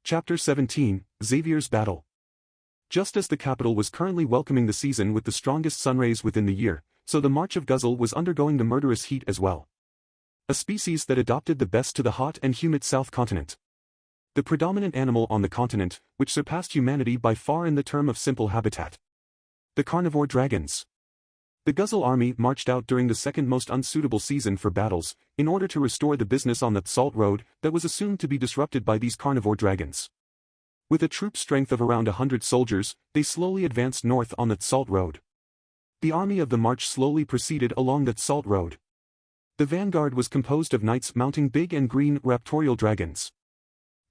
Chapter 17, Xavier's Battle. Just as the capital was currently welcoming the season with the strongest sunrays within the year, so the March of Guzzle was undergoing the murderous heat as well. A species that adopted the best to the hot and humid South Continent. The predominant animal on the continent, which surpassed humanity by far in the term of simple habitat. The carnivore dragons. The Guzzle army marched out during the second most unsuitable season for battles, in order to restore the business on the salt road that was assumed to be disrupted by these carnivore dragons. With a troop strength of around 100 soldiers, they slowly advanced north on the salt road. The army of the march slowly proceeded along the salt road. The vanguard was composed of knights mounting big and green raptorial dragons.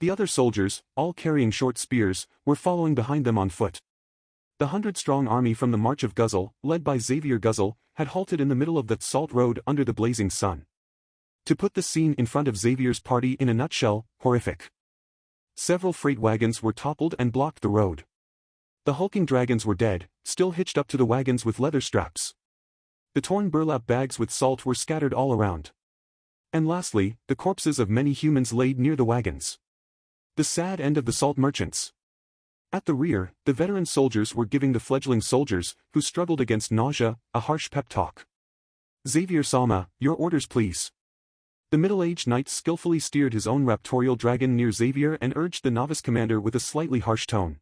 The other soldiers, all carrying short spears, were following behind them on foot. The 100-strong army from the March of Guzzle, led by Xavier Guzzle, had halted in the middle of that salt road under the blazing sun. To put the scene in front of Xavier's party in a nutshell, horrific. Several freight wagons were toppled and blocked the road. The hulking dragons were dead, still hitched up to the wagons with leather straps. The torn burlap bags with salt were scattered all around. And lastly, the corpses of many humans laid near the wagons. The sad end of the salt merchants. At the rear, the veteran soldiers were giving the fledgling soldiers, who struggled against nausea, a harsh pep talk. Xavier-sama, your orders please. The middle-aged knight skillfully steered his own raptorial dragon near Xavier and urged the novice commander with a slightly harsh tone.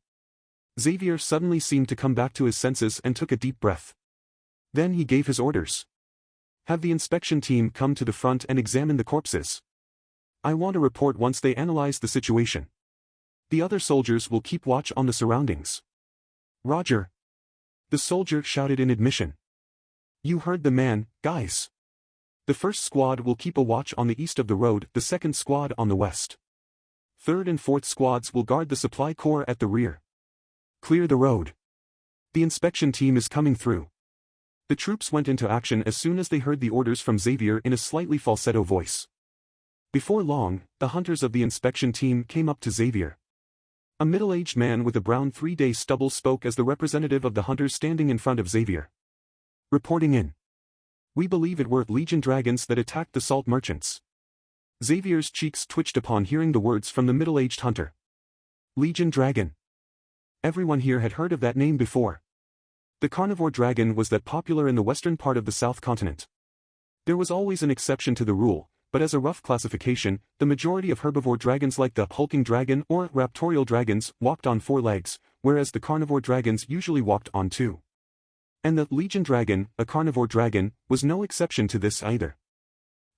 Xavier suddenly seemed to come back to his senses and took a deep breath. Then he gave his orders. Have the inspection team come to the front and examine the corpses. I want a report once they analyze the situation. The other soldiers will keep watch on the surroundings. Roger. The soldier shouted in admission. You heard the man, guys. The first squad will keep a watch on the east of the road, the second squad on the west. Third and fourth squads will guard the supply corps at the rear. Clear the road. The inspection team is coming through. The troops went into action as soon as they heard the orders from Xavier in a slightly falsetto voice. Before long, the hunters of the inspection team came up to Xavier. A middle-aged man with a brown 3-day stubble spoke as the representative of the hunters standing in front of Xavier. Reporting in. We believe it were Legion dragons that attacked the salt merchants. Xavier's cheeks twitched upon hearing the words from the middle-aged hunter. Legion dragon. Everyone here had heard of that name before. The carnivore dragon was that popular in the western part of the South Continent. There was always an exception to the rule, but as a rough classification, the majority of herbivore dragons like the hulking dragon or raptorial dragons walked on 4 legs, whereas the carnivore dragons usually walked on 2. And the Legion dragon, a carnivore dragon, was no exception to this either.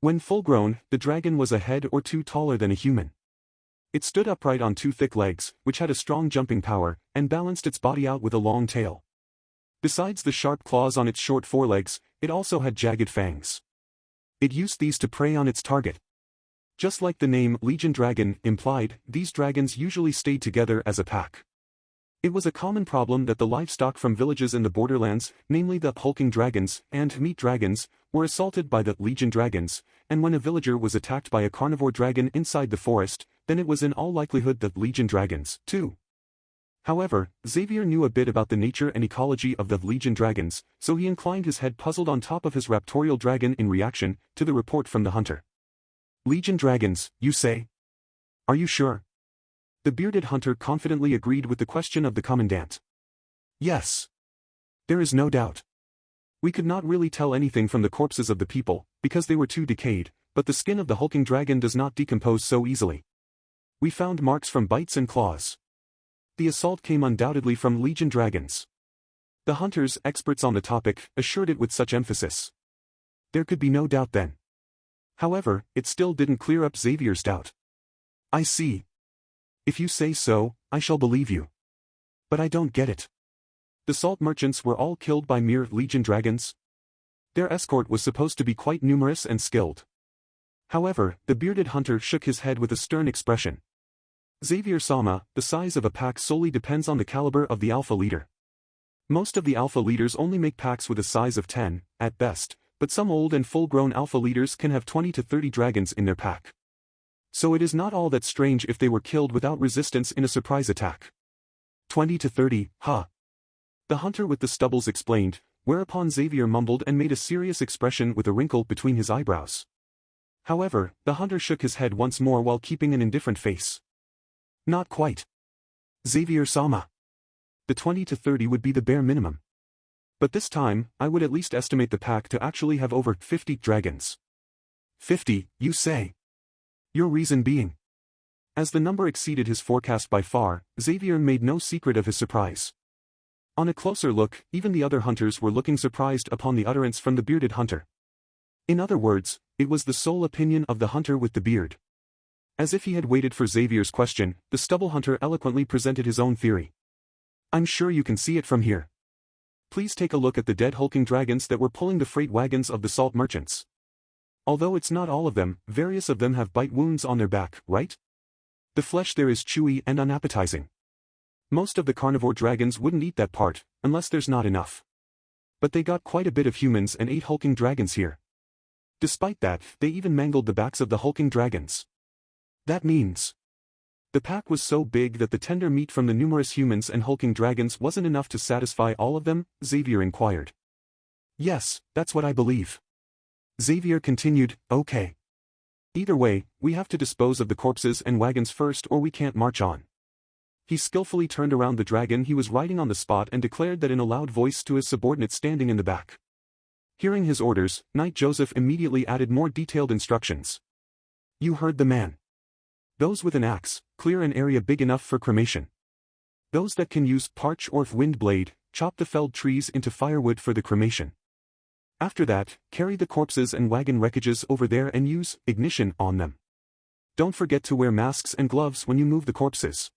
When full-grown, the dragon was a head or 2 taller than a human. It stood upright on 2 thick legs, which had a strong jumping power, and balanced its body out with a long tail. Besides the sharp claws on its short forelegs, it also had jagged fangs. It used these to prey on its target. Just like the name Legion Dragon implied, these dragons usually stayed together as a pack. It was a common problem that the livestock from villages in the borderlands, namely the hulking dragons and meat dragons, were assaulted by the Legion dragons, and when a villager was attacked by a carnivore dragon inside the forest, then it was in all likelihood the Legion dragons, too. However, Xavier knew a bit about the nature and ecology of the Legion dragons, so he inclined his head puzzled on top of his raptorial dragon in reaction to the report from the hunter. Legion dragons, you say? Are you sure? The bearded hunter confidently agreed with the question of the commandant. Yes. There is no doubt. We could not really tell anything from the corpses of the people, because they were too decayed, but the skin of the hulking dragon does not decompose so easily. We found marks from bites and claws. The assault came undoubtedly from Legion dragons. The hunters, experts on the topic, assured it with such emphasis. There could be no doubt then. However, it still didn't clear up Xavier's doubt. I see. If you say so, I shall believe you. But I don't get it. The salt merchants were all killed by mere Legion dragons? Their escort was supposed to be quite numerous and skilled. However, the bearded hunter shook his head with a stern expression. Xavier-sama, the size of a pack solely depends on the caliber of the alpha leader. Most of the alpha leaders only make packs with a size of 10, at best, but some old and full-grown alpha leaders can have 20 to 30 dragons in their pack. So it is not all that strange if they were killed without resistance in a surprise attack. 20 to 30, huh? The hunter with the stubbles explained, whereupon Xavier mumbled and made a serious expression with a wrinkle between his eyebrows. However, the hunter shook his head once more while keeping an indifferent face. Not quite. Xavier-sama. The 20 to 30 would be the bare minimum. But this time, I would at least estimate the pack to actually have over 50 dragons. 50, you say? Your reason being? As the number exceeded his forecast by far, Xavier made no secret of his surprise. On a closer look, even the other hunters were looking surprised upon the utterance from the bearded hunter. In other words, it was the sole opinion of the hunter with the beard. As if he had waited for Xavier's question, the stubble hunter eloquently presented his own theory. I'm sure you can see it from here. Please take a look at the dead hulking dragons that were pulling the freight wagons of the salt merchants. Although it's not all of them, various of them have bite wounds on their back, right? The flesh there is chewy and unappetizing. Most of the carnivore dragons wouldn't eat that part, unless there's not enough. But they got quite a bit of humans and ate hulking dragons here. Despite that, they even mangled the backs of the hulking dragons. That means the pack was so big that the tender meat from the numerous humans and hulking dragons wasn't enough to satisfy all of them, Xavier inquired. Yes, that's what I believe. Xavier continued, okay. Either way, we have to dispose of the corpses and wagons first or we can't march on. He skillfully turned around the dragon he was riding on the spot and declared that in a loud voice to his subordinate standing in the back. Hearing his orders, Knight Joseph immediately added more detailed instructions. You heard the man. Those with an axe, clear an area big enough for cremation. Those that can use parch or wind blade, chop the felled trees into firewood for the cremation. After that, carry the corpses and wagon wreckages over there and use ignition on them. Don't forget to wear masks and gloves when you move the corpses.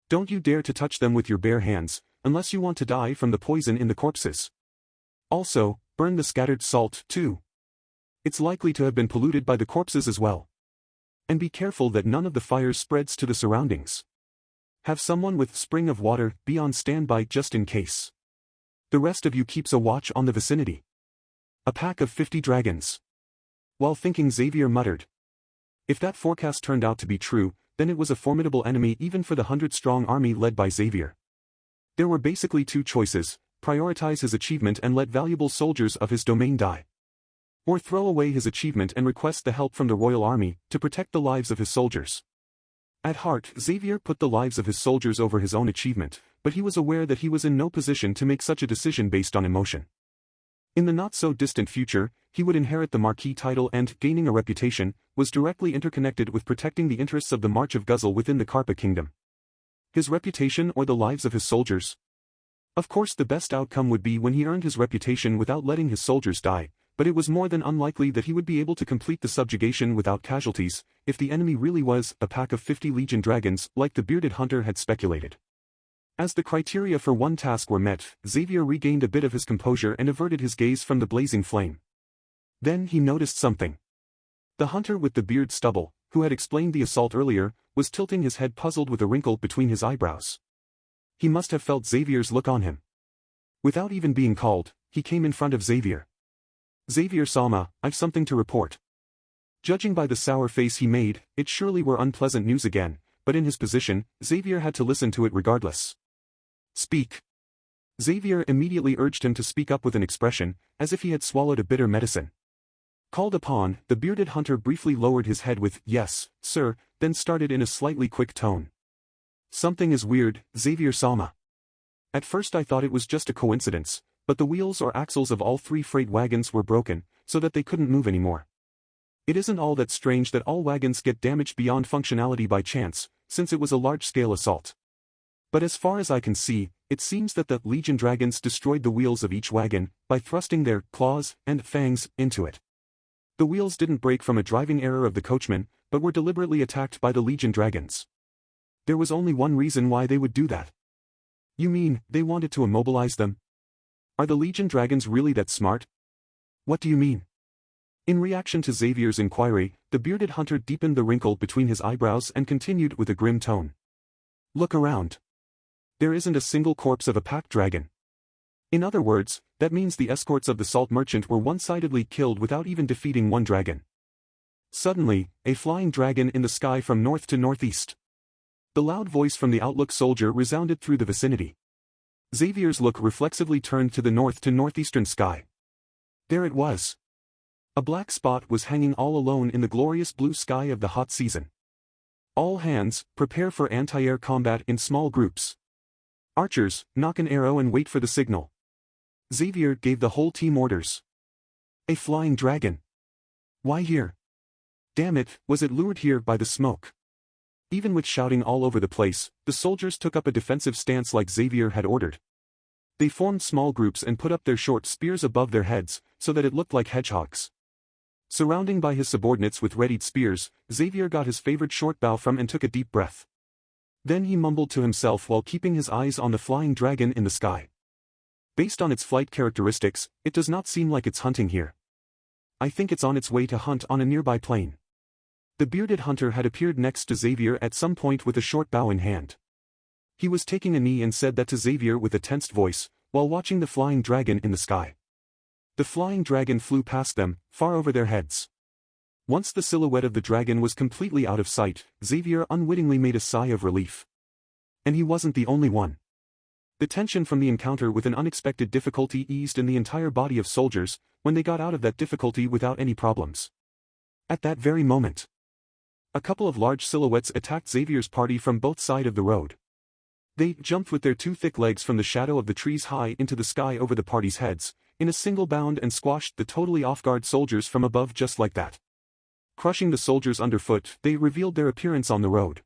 Don't you dare to touch them with your bare hands, unless you want to die from the poison in the corpses. Also, burn the scattered salt, too. It's likely to have been polluted by the corpses as well. And be careful that none of the fire spreads to the surroundings. Have someone with spring of water be on standby just in case. The rest of you keeps a watch on the vicinity. A pack of 50 dragons. While thinking, Xavier muttered. If that forecast turned out to be true, then it was a formidable enemy even for the 100-strong army led by Xavier. There were basically two choices: prioritize his achievement and let valuable soldiers of his domain die. Or throw away his achievement and request the help from the royal army to protect the lives of his soldiers. At heart, Xavier put the lives of his soldiers over his own achievement, but he was aware that he was in no position to make such a decision based on emotion. In the not-so-distant future, he would inherit the Marquis title and, gaining a reputation, was directly interconnected with protecting the interests of the March of Guzzle within the Karpa Kingdom. His reputation or the lives of his soldiers? Of course, the best outcome would be when he earned his reputation without letting his soldiers die, but it was more than unlikely that he would be able to complete the subjugation without casualties, if the enemy really was a pack of 50 legion dragons, like the bearded hunter had speculated. As the criteria for one task were met, Xavier regained a bit of his composure and averted his gaze from the blazing flame. Then he noticed something. The hunter with the beard stubble, who had explained the assault earlier, was tilting his head puzzled with a wrinkle between his eyebrows. He must have felt Xavier's look on him. Without even being called, he came in front of Xavier. Xavier-sama, I've something to report. Judging by the sour face he made, it surely were unpleasant news again, but in his position, Xavier had to listen to it regardless. Speak. Xavier immediately urged him to speak up with an expression, as if he had swallowed a bitter medicine. Called upon, the bearded hunter briefly lowered his head with, "Yes, sir," then started in a slightly quick tone. Something is weird, Xavier-sama. At first I thought it was just a coincidence, but the wheels or axles of all 3 freight wagons were broken, so that they couldn't move anymore. It isn't all that strange that all wagons get damaged beyond functionality by chance, since it was a large-scale assault. But as far as I can see, it seems that the Legion dragons destroyed the wheels of each wagon, by thrusting their claws and fangs into it. The wheels didn't break from a driving error of the coachman, but were deliberately attacked by the Legion dragons. There was only one reason why they would do that. You mean, they wanted to immobilize them? Are the Legion dragons really that smart? What do you mean? In reaction to Xavier's inquiry, the bearded hunter deepened the wrinkle between his eyebrows and continued with a grim tone. Look around. There isn't a single corpse of a pack dragon. In other words, that means the escorts of the salt merchant were one-sidedly killed without even defeating one dragon. Suddenly, a flying dragon in the sky from north to northeast. The loud voice from the outlook soldier resounded through the vicinity. Xavier's look reflexively turned to the north to northeastern sky. There it was. A black spot was hanging all alone in the glorious blue sky of the hot season. All hands, prepare for anti-air combat in small groups. Archers, knock an arrow and wait for the signal. Xavier gave the whole team orders. A flying dragon. Why here? Damn it, was it lured here by the smoke? Even with shouting all over the place, the soldiers took up a defensive stance like Xavier had ordered. They formed small groups and put up their short spears above their heads, so that it looked like hedgehogs. Surrounding by his subordinates with readied spears, Xavier got his favorite short bow from and took a deep breath. Then he mumbled to himself while keeping his eyes on the flying dragon in the sky. Based on its flight characteristics, it does not seem like it's hunting here. I think it's on its way to hunt on a nearby plain. The bearded hunter had appeared next to Xavier at some point with a short bow in hand. He was taking a knee and said that to Xavier with a tensed voice, while watching the flying dragon in the sky. The flying dragon flew past them, far over their heads. Once the silhouette of the dragon was completely out of sight, Xavier unwittingly made a sigh of relief. And he wasn't the only one. The tension from the encounter with an unexpected difficulty eased in the entire body of soldiers, when they got out of that difficulty without any problems. At that very moment, a couple of large silhouettes attacked Xavier's party from both sides of the road. They jumped with their two thick legs from the shadow of the trees high into the sky over the party's heads, in a single bound, and squashed the totally off-guard soldiers from above just like that. Crushing the soldiers underfoot, they revealed their appearance on the road.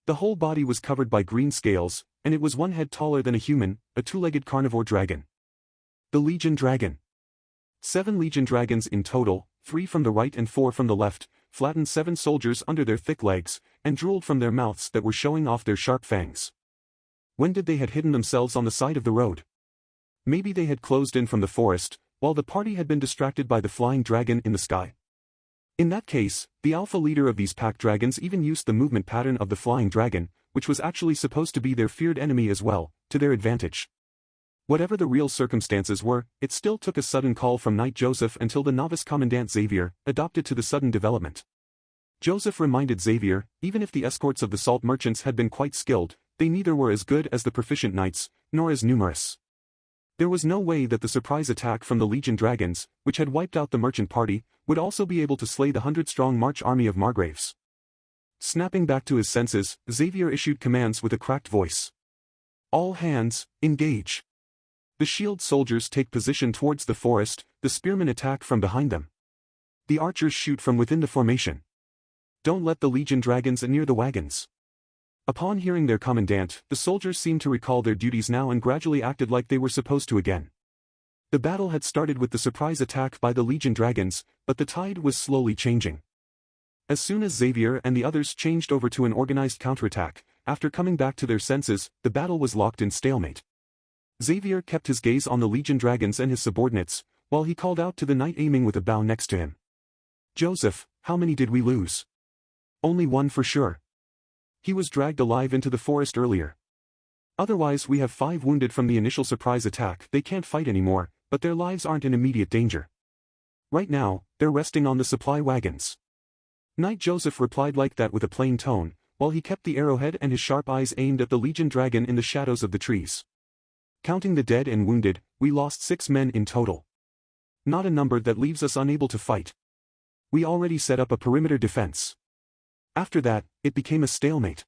The whole body was covered by green scales, and it was one head taller than a human, a two-legged carnivore dragon. The Legion Dragon. 7 Legion dragons in total, 3 from the right and 4 from the left, flattened 7 soldiers under their thick legs, and drooled from their mouths that were showing off their sharp fangs. When did they had hidden themselves on the side of the road? Maybe they had closed in from the forest, while the party had been distracted by the flying dragon in the sky. In that case, the alpha leader of these pack dragons even used the movement pattern of the flying dragon, which was actually supposed to be their feared enemy as well, to their advantage. Whatever the real circumstances were, it still took a sudden call from Knight Joseph until the novice commandant Xavier adopted to the sudden development. Joseph reminded Xavier, even if the escorts of the salt merchants had been quite skilled, they neither were as good as the proficient knights, nor as numerous. There was no way that the surprise attack from the Legion dragons, which had wiped out the merchant party, would also be able to slay the 100-strong March army of Margraves. Snapping back to his senses, Xavier issued commands with a cracked voice. All hands, engage. The shield soldiers take position towards the forest, the spearmen attack from behind them. The archers shoot from within the formation. Don't let the Legion dragons near the wagons. Upon hearing their commandant, the soldiers seemed to recall their duties now and gradually acted like they were supposed to again. The battle had started with the surprise attack by the Legion dragons, but the tide was slowly changing. As soon as Xavier and the others changed over to an organized counterattack, after coming back to their senses, the battle was locked in stalemate. Xavier kept his gaze on the Legion dragons and his subordinates, while he called out to the knight aiming with a bow next to him. Joseph, how many did we lose? Only 1 for sure. He was dragged alive into the forest earlier. Otherwise we have 5 wounded from the initial surprise attack. They can't fight anymore, but their lives aren't in immediate danger. Right now, they're resting on the supply wagons. Knight Joseph replied like that with a plain tone, while he kept the arrowhead and his sharp eyes aimed at the Legion dragon in the shadows of the trees. Counting the dead and wounded, we lost 6 men in total. Not a number that leaves us unable to fight. We already set up a perimeter defense. After that, it became a stalemate.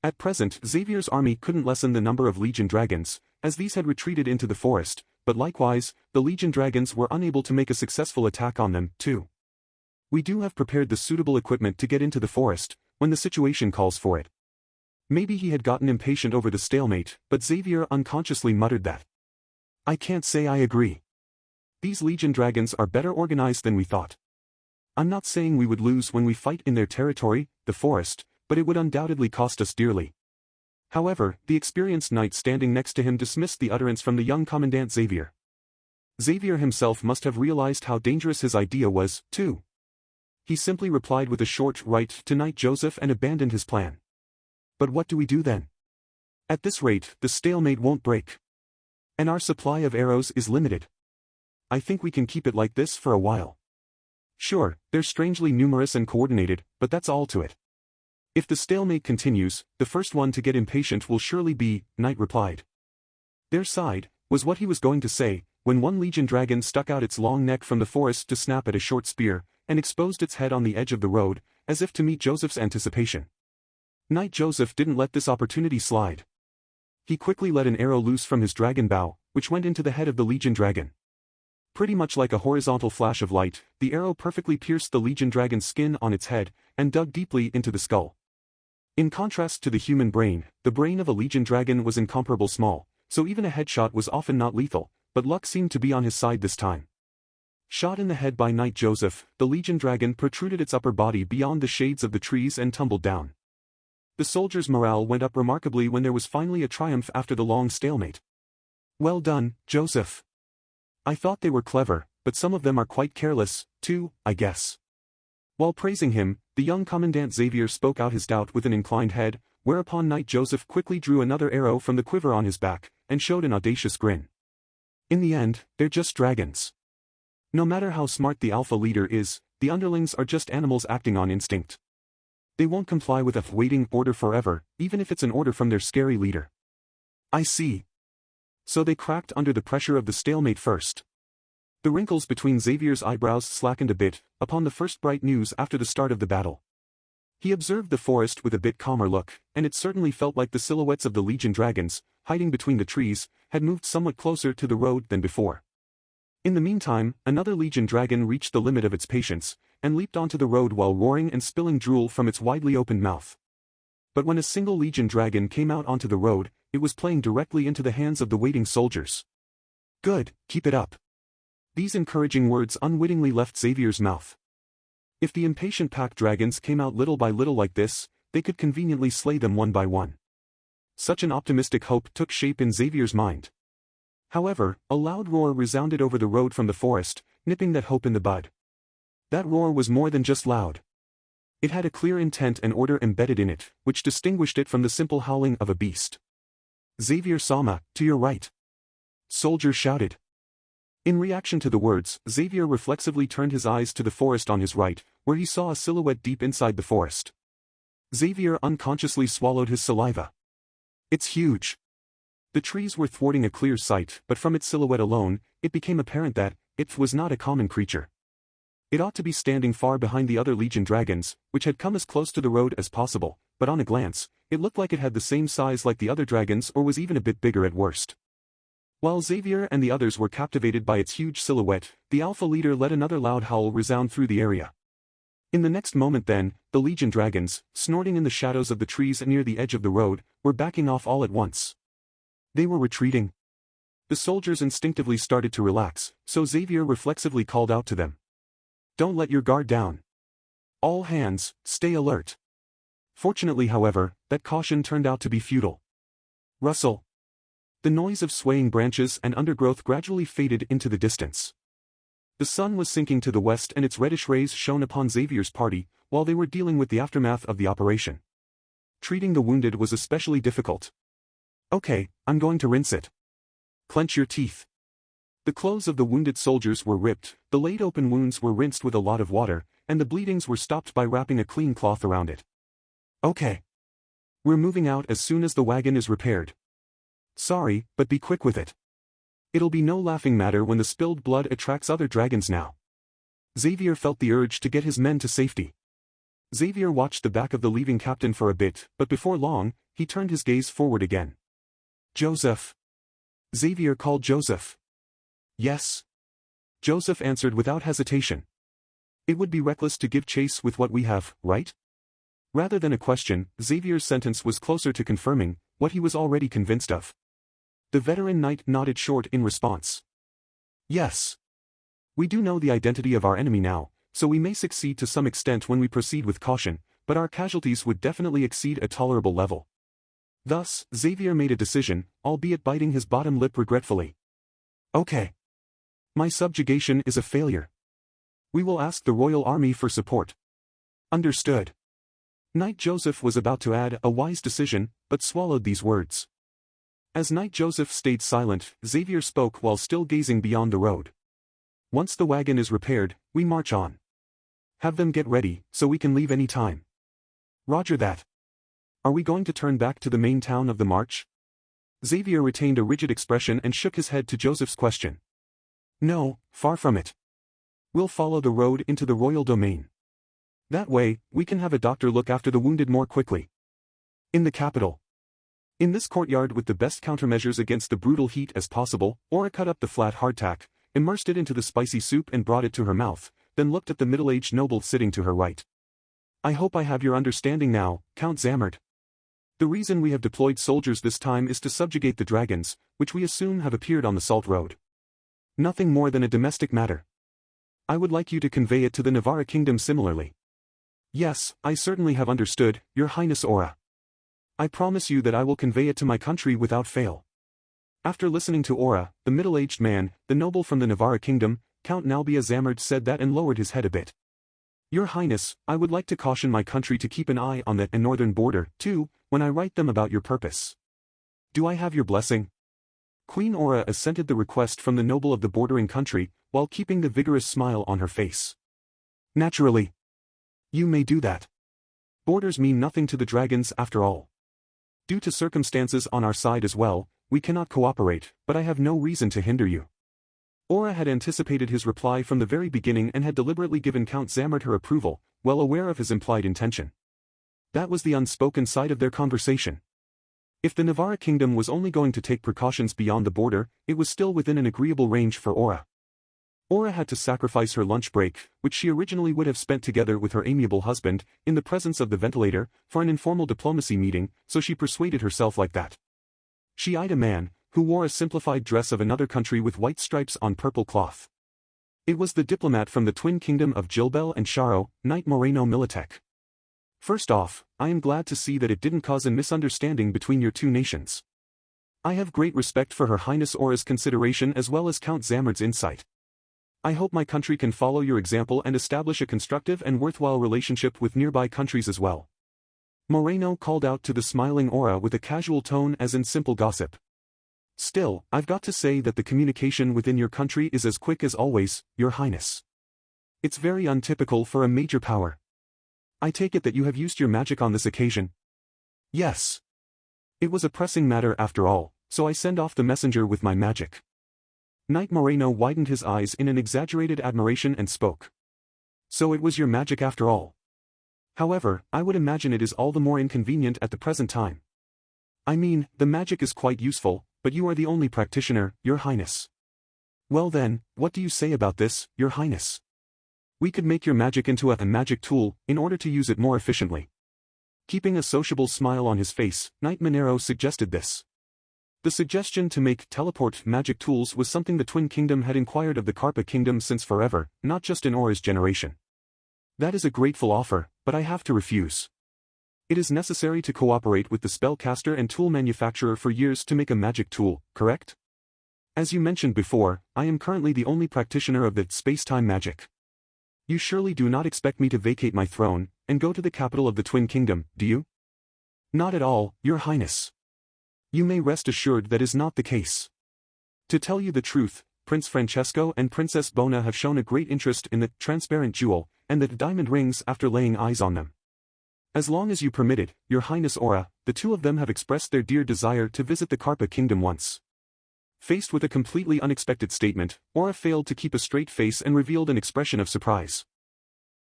At present, Xavier's army couldn't lessen the number of Legion dragons, as these had retreated into the forest, but likewise, the Legion dragons were unable to make a successful attack on them, too. We do have prepared the suitable equipment to get into the forest, when the situation calls for it. Maybe he had gotten impatient over the stalemate, but Xavier unconsciously muttered that. I can't say I agree. These Legion dragons are better organized than we thought. I'm not saying we would lose when we fight in their territory, the forest, but it would undoubtedly cost us dearly. However, the experienced knight standing next to him dismissed the utterance from the young commandant Xavier. Xavier himself must have realized how dangerous his idea was, too. He simply replied with a short right to Knight Joseph and abandoned his plan. But what do we do then? At this rate, the stalemate won't break. And our supply of arrows is limited. I think we can keep it like this for a while. Sure, they're strangely numerous and coordinated, but that's all to it. If the stalemate continues, the first one to get impatient will surely be, Knight replied. Their side, was what he was going to say, when one Legion dragon stuck out its long neck from the forest to snap at a short spear, and exposed its head on the edge of the road, as if to meet Joseph's anticipation. Knight Joseph didn't let this opportunity slide. He quickly let an arrow loose from his dragon bow, which went into the head of the Legion Dragon. Pretty much like a horizontal flash of light, the arrow perfectly pierced the Legion Dragon's skin on its head, and dug deeply into the skull. In contrast to the human brain, the brain of a Legion Dragon was incomparably small, so even a headshot was often not lethal, but luck seemed to be on his side this time. Shot in the head by Knight Joseph, the Legion Dragon protruded its upper body beyond the shades of the trees and tumbled down. The soldiers' morale went up remarkably when there was finally a triumph after the long stalemate. Well done, Joseph. I thought they were clever, but some of them are quite careless, too, I guess. While praising him, the young Commandant Xavier spoke out his doubt with an inclined head, whereupon Knight Joseph quickly drew another arrow from the quiver on his back, and showed an audacious grin. In the end, they're just dragons. No matter how smart the alpha leader is, the underlings are just animals acting on instinct. They won't comply with a waiting order forever, even if it's an order from their scary leader. I see. So they cracked under the pressure of the stalemate first. The wrinkles between Xavier's eyebrows slackened a bit, upon the first bright news after the start of the battle. He observed the forest with a bit calmer look, and it certainly felt like the silhouettes of the Legion Dragons, hiding between the trees, had moved somewhat closer to the road than before. In the meantime, another Legion Dragon reached the limit of its patience, and leaped onto the road while roaring and spilling drool from its widely opened mouth. But when a single Legion Dragon came out onto the road, it was playing directly into the hands of the waiting soldiers. Good, keep it up. These encouraging words unwittingly left Xavier's mouth. If the impatient pack dragons came out little by little like this, they could conveniently slay them one by one. Such an optimistic hope took shape in Xavier's mind. However, a loud roar resounded over the road from the forest, nipping that hope in the bud. That roar was more than just loud. It had a clear intent and order embedded in it, which distinguished it from the simple howling of a beast. Xavier-sama, to your right. Soldier shouted. In reaction to the words, Xavier reflexively turned his eyes to the forest on his right, where he saw a silhouette deep inside the forest. Xavier unconsciously swallowed his saliva. It's huge. The trees were thwarting a clear sight, but from its silhouette alone, it became apparent that it was not a common creature. It ought to be standing far behind the other Legion Dragons, which had come as close to the road as possible, but on a glance, it looked like it had the same size like the other dragons or was even a bit bigger at worst. While Xavier and the others were captivated by its huge silhouette, the Alpha leader let another loud howl resound through the area. In the next moment then, the Legion Dragons, snorting in the shadows of the trees near the edge of the road, were backing off all at once. They were retreating. The soldiers instinctively started to relax, so Xavier reflexively called out to them. Don't let your guard down. All hands, stay alert. Fortunately, however, that caution turned out to be futile. Rustle. The noise of swaying branches and undergrowth gradually faded into the distance. The sun was sinking to the west and its reddish rays shone upon Xavier's party, while they were dealing with the aftermath of the operation. Treating the wounded was especially difficult. Okay, I'm going to rinse it. Clench your teeth. The clothes of the wounded soldiers were ripped, the laid open wounds were rinsed with a lot of water, and the bleedings were stopped by wrapping a clean cloth around it. Okay. We're moving out as soon as the wagon is repaired. Sorry, but be quick with it. It'll be no laughing matter when the spilled blood attracts other dragons now. Xavier felt the urge to get his men to safety. Xavier watched the back of the leaving captain for a bit, but before long, he turned his gaze forward again. Joseph. Xavier called Joseph. Yes. Joseph answered without hesitation. It would be reckless to give chase with what we have, right? Rather than a question, Xavier's sentence was closer to confirming what he was already convinced of. The veteran knight nodded short in response. Yes. We do know the identity of our enemy now, so we may succeed to some extent when we proceed with caution, but our casualties would definitely exceed a tolerable level. Thus, Xavier made a decision, albeit biting his bottom lip regretfully. Okay. My subjugation is a failure. We will ask the royal army for support. Understood. Knight Joseph was about to add a wise decision, but swallowed these words. As Knight Joseph stayed silent, Xavier spoke while still gazing beyond the road. Once the wagon is repaired, we march on. Have them get ready, so we can leave any time. Roger that. Are we going to turn back to the main town of the march? Xavier retained a rigid expression and shook his head to Joseph's question. No, far from it. We'll follow the road into the royal domain. That way, we can have a doctor look after the wounded more quickly. In the capital. In this courtyard with the best countermeasures against the brutal heat as possible, Aura cut up the flat hardtack, immersed it into the spicy soup and brought it to her mouth, then looked at the middle-aged noble sitting to her right. I hope I have your understanding now, Count Zammert. The reason we have deployed soldiers this time is to subjugate the dragons, which we assume have appeared on the Salt Road. Nothing more than a domestic matter. I would like you to convey it to the Navarra kingdom similarly. Yes, I certainly have understood, Your Highness Aura. I promise you that I will convey it to my country without fail. After listening to Aura, the middle-aged man, the noble from the Navarra kingdom, Count Nalbia Zammert said that and lowered his head a bit. Your Highness, I would like to caution my country to keep an eye on that northern border, too, when I write them about your purpose. Do I have your blessing? Queen Aura assented the request from the noble of the bordering country, while keeping the vigorous smile on her face. Naturally. You may do that. Borders mean nothing to the dragons after all. Due to circumstances on our side as well, we cannot cooperate, but I have no reason to hinder you. Aura had anticipated his reply from the very beginning and had deliberately given Count Zammert her approval, well aware of his implied intention. That was the unspoken side of their conversation. If the Navarra kingdom was only going to take precautions beyond the border, it was still within an agreeable range for Aura. Aura had to sacrifice her lunch break, which she originally would have spent together with her amiable husband, in the presence of the ventilator, for an informal diplomacy meeting, so she persuaded herself like that. She eyed a man, who wore a simplified dress of another country with white stripes on purple cloth. It was the diplomat from the twin kingdom of Gilbel and Sharo, Knight Moreno Militech. First off, I am glad to see that it didn't cause a misunderstanding between your two nations. I have great respect for Her Highness Aura's consideration as well as Count Zammert's insight. I hope my country can follow your example and establish a constructive and worthwhile relationship with nearby countries as well. Moreno called out to the smiling Aura with a casual tone as in simple gossip. Still, I've got to say that the communication within your country is as quick as always, Your Highness. It's very untypical for a major power. I take it that you have used your magic on this occasion? Yes. It was a pressing matter after all, so I send off the messenger with my magic. Knight Moreno widened his eyes in an exaggerated admiration and spoke. So it was your magic after all. However, I would imagine it is all the more inconvenient at the present time. I mean, the magic is quite useful, but you are the only practitioner, Your Highness. Well then, what do you say about this, Your Highness? We could make your magic into a magic tool, in order to use it more efficiently. Keeping a sociable smile on his face, Knight Monero suggested this. The suggestion to make teleport magic tools was something the Twin Kingdom had inquired of the Karpa Kingdom since forever, not just in Aura's generation. That is a grateful offer, but I have to refuse. It is necessary to cooperate with the spellcaster and tool manufacturer for years to make a magic tool, correct? As you mentioned before, I am currently the only practitioner of the space-time magic. You surely do not expect me to vacate my throne, and go to the capital of the Twin Kingdom, do you? Not at all, Your Highness. You may rest assured that is not the case. To tell you the truth, Prince Francesco and Princess Bona have shown a great interest in the transparent jewel, and the diamond rings after laying eyes on them. As long as you permit it, Your Highness Aura, the two of them have expressed their dear desire to visit the Karpa Kingdom once. Faced with a completely unexpected statement, Aura failed to keep a straight face and revealed an expression of surprise.